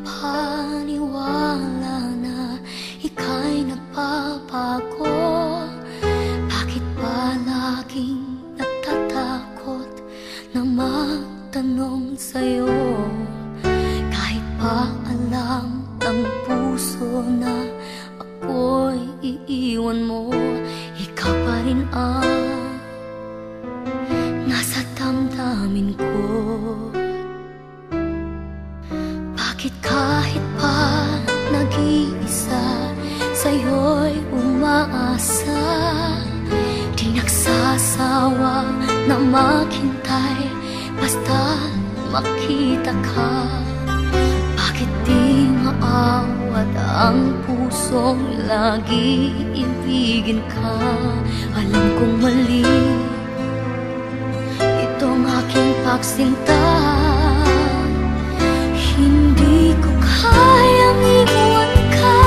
paniwala na ika'y nagbabago? Bakit ba laging natatakot na magtanong sa'yo? Kahit pa alam ng puso na ako'y iiwan mo, ikaw pa rin ang nasa damdamin ko. Bakit kahit pa nag-iisa, sa'yo'y umaasa, di nagsasawa na maghintay basta makita ka? Bakit di maawat ang pusong lagi ibigin ka? Alam kong mali itong aking pagsinta. Hindi ko kayang iwan ka,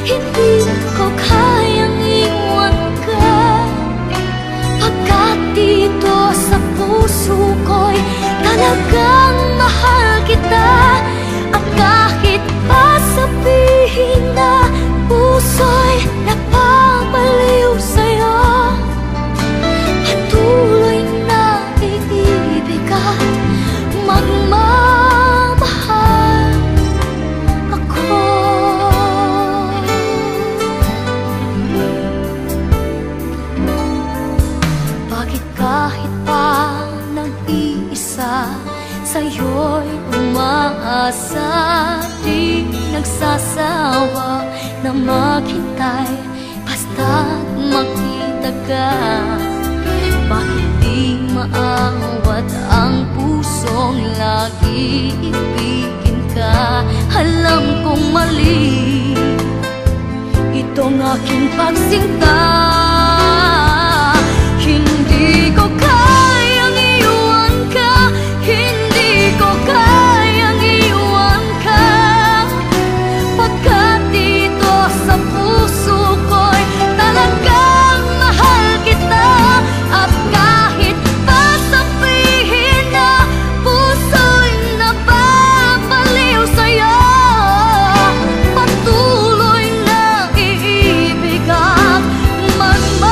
hindi ko kayang iwan ka, pagkat dito sa puso ko'y talagang mahal kita. At kahit pa sabihin na puso'y napapaliw sa'yo, patuloy na iibig at magmamahal ako. Bakit kahit pa nag-iisa, sa'yo'y umaasa, di nagsasawa na maghintay basta't makita ka? Bakit di maawat ang pusong lagi ibigin ka? Alam kong mali itong aking pagsinta. Hindi ko kayang iwan ka, hindi ko kayang iwan ka, pagkat dito sa puso ko'y talagang mahal kita. At kahit pa sabihin na puso'y napapaliw sa'yo, patuloy na iibig at magmamahal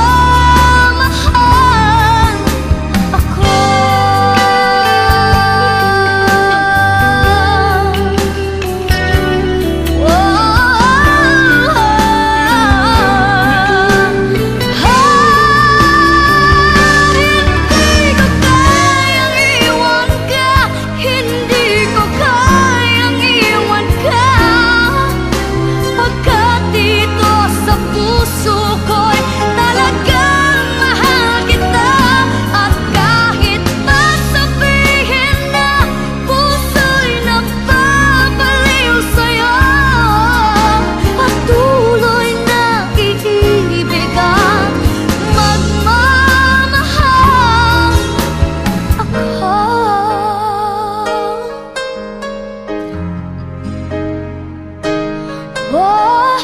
ako. Hindi ko kayang iwan ka, pagkat dito sa puso ko'y talagang mahal kita. At kahit pa sabihin na puso'y napapaliw sa'yo, patuloy na iibig at magmamahal ako. Oh,